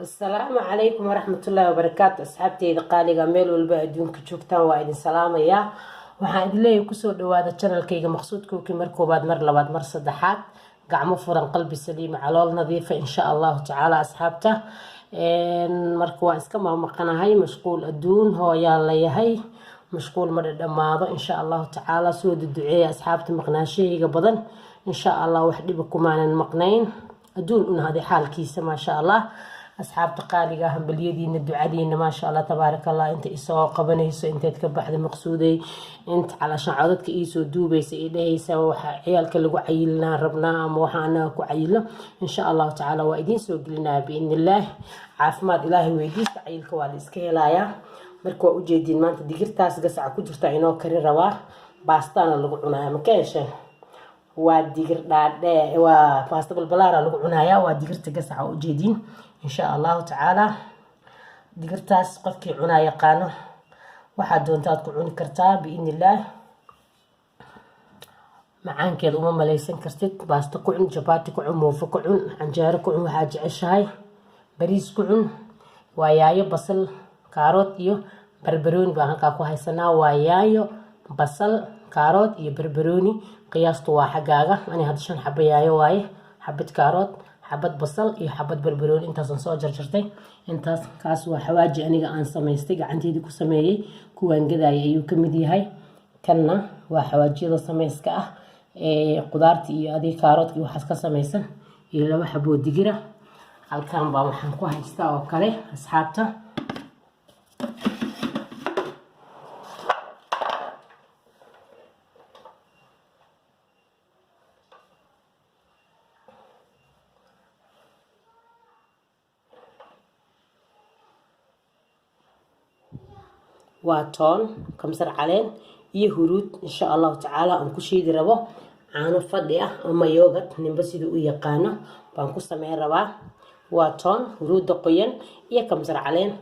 السلام عليكم ورحمة الله وبركاته. أصحابتي إذا قالي ميل والبا أدونك جوكتان وإذن سلام يا waxaan idin leeyahay kusoo dhawaada channelkayga maqsuudku ki mar koobaad mar labaad mar saddexaad gacmo furan qalbi saliim calool nadiif insha Allah taala asxaabta marka waan iska maqanahay mashquul aduun hooyaa la yahay mashquul ma dhamaado insha Allah taala soo duceeya asxaabta maqnaashayga badan insha Allah wax dhib kumaanan maqnayn aduun una hadi xaalkiisa ma sha Allah أصحاب تقاليها هم باليدين الدعادين ما شاء الله تبارك الله أنت إساق بنيسو أنت تكبح المقصودي أنت على شعارتك إيسو دوبي سيدي سو عيالك اللي عيلنا ربنا موحانا كعيلنا إن شاء الله تعالى وإدين سوق لنا بإذن الله عافمات إلهي ويديس عيلك والإسكيلايا مركوا أجيدين ما أنت دقيرت تاس قسع كجرت عينو كري رواه باستانا اللي قلنا مكيشة ودقير دا وباستا بالبلارة اللي قلناها ودقيرت قسع أجيدين إن شاء الله تعالى دقرتاس قفكي عنا يقانه واحد دون تاتكو عون كرتا بإذن الله معان كيد أمام ليسن كرتت باستكو عون جباتكو عون موفكو عون عنجاركو عون وحاج عشاي بريسكو عون ويايو بصل كاروت يو بربروني باهنكاكو هايسنا ويايو بصل كاروت يو بربروني قياستو واحقاقا أنا هادشان حبا يايو واي حبت كاروت حبة بصل iyo xabad barbarooni intaas soo jarjartay intaas kaas waa xawaaji aniga aan sameystay gacanteedii ku sameeyay kuwan gaday ayuu kamid yahay kanna waa xawaajiyada sameyska ah qudaarta iyo adii kaarood iyo waxaas ka sameysan iyo laba xabo digira halkaan baa waxaan ku haystaa oo kale asxaabta واتون كمسر علين يهرود إن شاء الله تعالى أنكو شيد ربو عانو فضية أما يوغت نمبسيدو يقانا بانكو سمعي ربا واتون هرود دقوين كمسر علين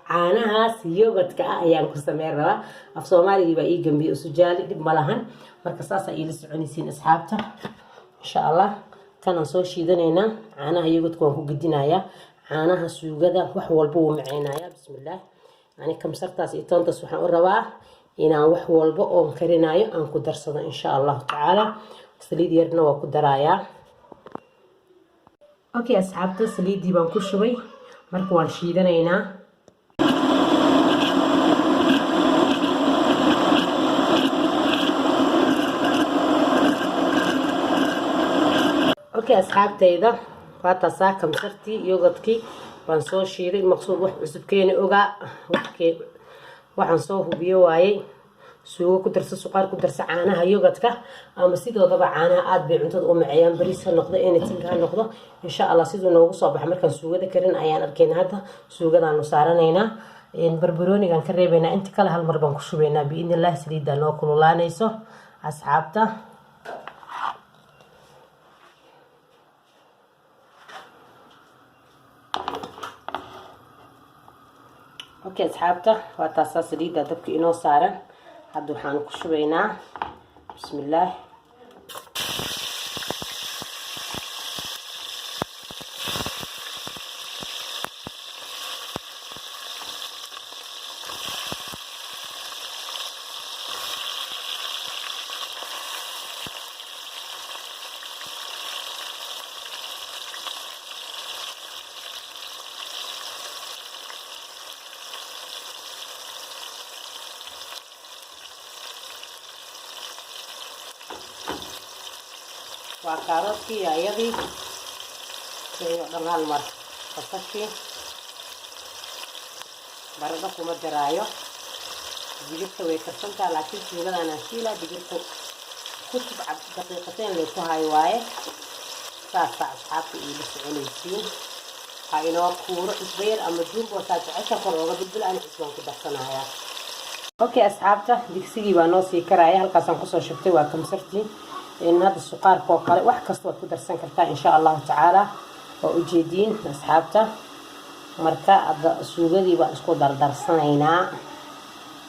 عانهاس يوغت كا أيانكو سمعي ربا أفسومالي يبا جنبي أسجالي دب ملهن مركساسا إيلس عنيسين أصحابتا إن شاء الله كان نصور شيدانينا عانها يوغت كوانكو قدينايا عانها سوغدا wax walba uu macaynaya bismillaah yani kamsartaas iyo toontaas waxaan u rabaa inaan wax walba oo karinayo aan ku darsado insha Allah taala saliid yarna waa ku daraaya okay asxaabta saliidii baan ku shubay marka waan shiidanaynaa okay asxaabtayda فاتا ساكم سرتي يوغتكي بانسو شيري المقصود واحد عسب كيني اوغا waxaan soo hubiyo waayay suugo ku darso suqaar ku darso caanaha yogurtka ama sidoodaba caanaha aad bay cuntada u macayaan bariis noqdo anything ha noqdo insha Allah sidoo noogu soo baxay markaan suugada karin ayaan arkaynaa hadda suugadaan u saaranaynaa barbaroonigan ka reebaynaa inta kale hal mar baan ku shubaynaa biidnillah saliida noo kululaanayso asxaabta اوكي اصحابته واتاسا سليده دبك انو سارن هادو waxaan ku shubaynaa bismillaah وكاروتي يدي دغال مر قصتي برضه كما درايو جبت ويكسنتا لكن سيغدا انا شيلا جبت كنت بعد دقيقتين لكو هاي واي ساعه اصحابي اللي سعوديين هاي نوع كوره صغير اما جنب وساعه عشا كوره بدل انا اسمه كدخنايا اوكي اصحابته دكسيغي با نو سي كرايا halkaasaan ku soo shubtay waa kamsartii إن هذا السكر كوكالي واحد كستوت كدر سن كرتا إن شاء الله تعالى وأجيدين أصحابته مركا السوغدي بقى اسكو دردر سنينا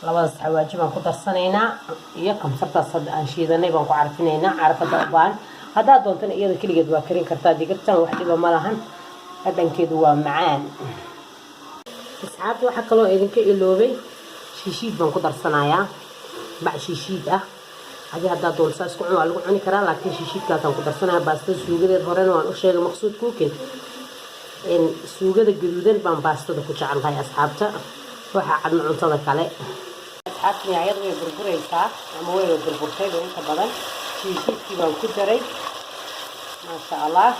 labadaas xawaaji baan ku darsanaynaa iyo kamsarta sad aan shiidanay baan ku carfinaynaa carfada baan haddaad doontana iyada keligeed waa karin kartaa digirtan wax dhiba ma lahan dhadhankeedu waa macaan asxaabta waxaa kaloo idinka iloobay shiishiid baan ku darsanayaa bac shiishiid ah hadii haddaad doonto saa isku cun waa lagu cuni karaa laakiin shiishiidkaasaan ku darsanayaa baastada suugadeed horena waan u sheegay Maqsuud Cooking in suugada gaduudan baan baastada ku jecelahay asxaabta waxa cad cuntada kale asxaabta yaayada way burburaysaa ama way burburtay inta badan shiishiidkii baan ku daray ma sha Allah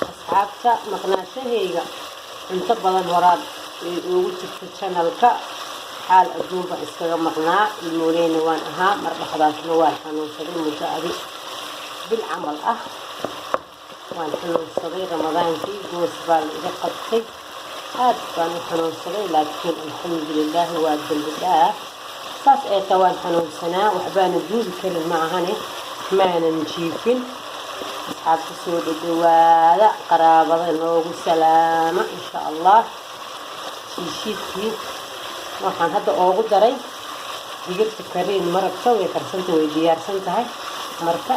asxaabta maqnaashahayga inta badan horaad ugu jirta channelka xaal adduunba iskaga maqnaa ilmooleyna waan ahaa mar dhaxdaasna waan xanuunsaday muddo adig bil camal ah waan xanuunsaday ramadaankii goos baa la iga qabtay aad baan u xanuunsaday laakiin alxamdulillaah waa dambi dhaaf saas ee tawaan xanuunsanaa waxbaana duubi karin ma ahane maanan jiifin asxaabta soo dhawaada qaraabada noogu salaama insha Allah shiishiidkii waxaan hadda ugu daray digirta kariin marabta way karsantay way diyaarsan tahay marka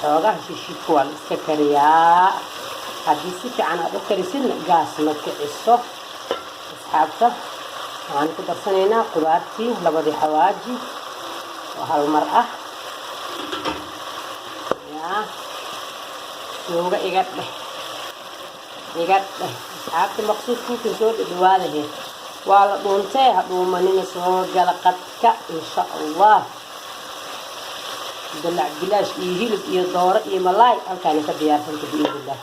xoogaha shiishiidku waa la iska kariyaa haddii si fiican aad u karisidna gaas ma kiciso asxaabta waxaan ku darsanaynaa qudaartii labadii xawaaji oo hal mar ah suuga iga dheh asxaabta Maqsuud Cooking soo dhawaada waa la dhuuntay hadhuumanina soo gala qadka insha Allah dalac bilaash iyo hilib iyo dooro iyo malaay halkaan ka diyaarsanta biidillah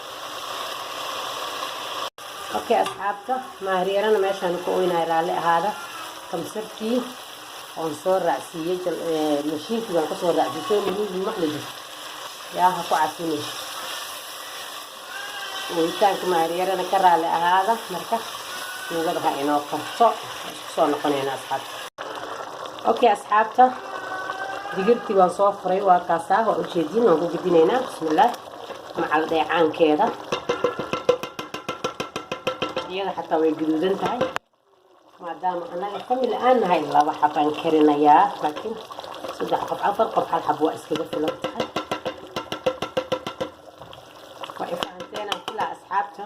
okay asxaabta maariyana meeshaan ku oynay raali ahaada kamsartii on soo raacsiiyay mashiinkii baan ku soo raacsiiyay muhiim maqlid yaa ha ku casinay ويتانك ماريرنا كرالي هذا مركه وقدها إنه قرصة صار نقنينا أصحاب أوكي أصحابته دقيقتي وصفري وكاسة وأشيدين ونقول بدينا بسم الله مع الدعان كذا يلا حتى ويجدون انتهي ما دام أنا أكمل الآن هاي الله وحبان كرنا يا لكن صدق قطعة فرق بحال حبوا أسكت في الوقت وإفانتينا كلها أصحابته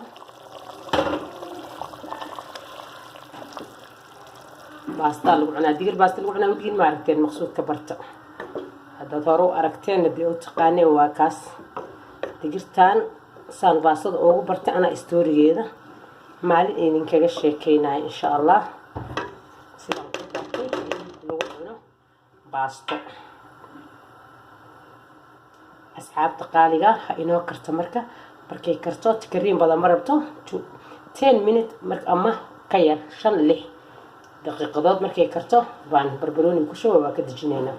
باستا لو عنا دير باستا لو عنا ودين ما عرفتين مقصود كبرته هذا ثرو أركتين بدي أتقاني وكاس ديرتان سان باستا أو برت أنا استوري هذا مالي إن كذا شيء كينا إن شاء الله سلام لو عنا باستا أصحاب تقاليقة إنه كرت مركة بركي كرتو تكريم بدل مربطه 10 minute مرك أما كير شن ليه دقيقة مركي كرتو بان بربروني كشوا وكده جنينا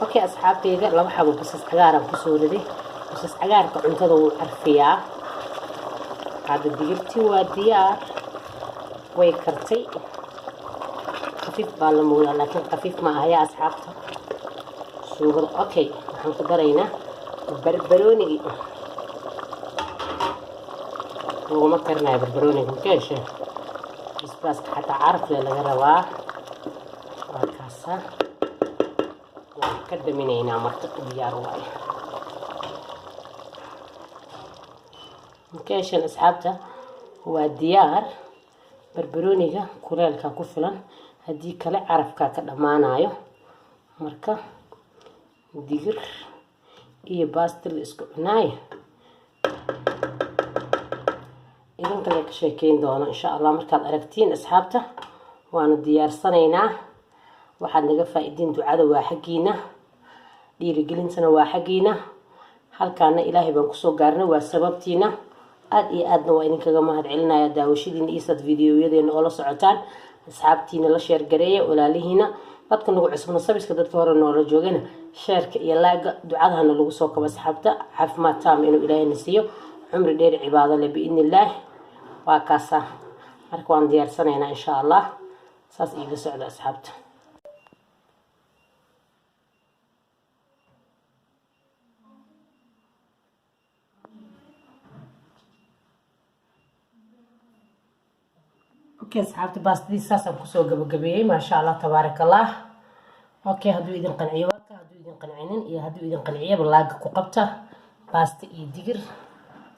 أوكي أصحابي إذا لو حبوا بس عجارة بصورة دي بس عجارة كعنتظروا عرفيا هذا ديرتي وديار ويكرتي خفيف بالمولا لكن خفيف ما هي أصحابته شو أوكي هنقدرينا بربروني وما كرنا بربروني كيش بس حتى عارف للا رواه وكاسة وكده من هنا مرتق ديار واي كيش أصحابته هو ديار بربروني كوريالكا كفلا هدي كلا عرفكا كده معنايو مركا دير iyo baastil isku cunay idin kale ka sheekeyn doono insha Allah markaad aragtiin asxaabta waanu diyaarsanaynaa waxaad naga faa'iidin ducada waa xaqiina dhiirigelintana waa xaqiina halkaana Ilaahay baan ku soo gaarnay waa sababtiina aad iyo aadna waa idin kaga mahad celinaya daawashadiina iyo sad fiidiyoyadeena oo la socotaan asxaabtiina la share gareeya walaalihiina dadka nagu cusubna sabiska dadka hore noola joogana sheerka iyo laaga ducadana lagu soo kaba asxaabta caafimaad taam inuu Ilaahay nasiyo cumri dheer cibaado leh biidnillah waa kaasa marka waan diyaarsanaynaa insha Allah saas iiga socda asxaabta okay asxaabta baastidii saas aan kusoo gabagabeeyay ma sha Allah tabarakallah اوكي هادو إذن قنعي واكا هادو إذن قنعينين إيا هادو إذن قنعية بلاقة كوقبتا باستا إي ديقر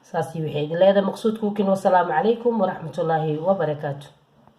ساسي وحيد الله هذا مقصود كوكين والسلام عليكم ورحمة الله وبركاته.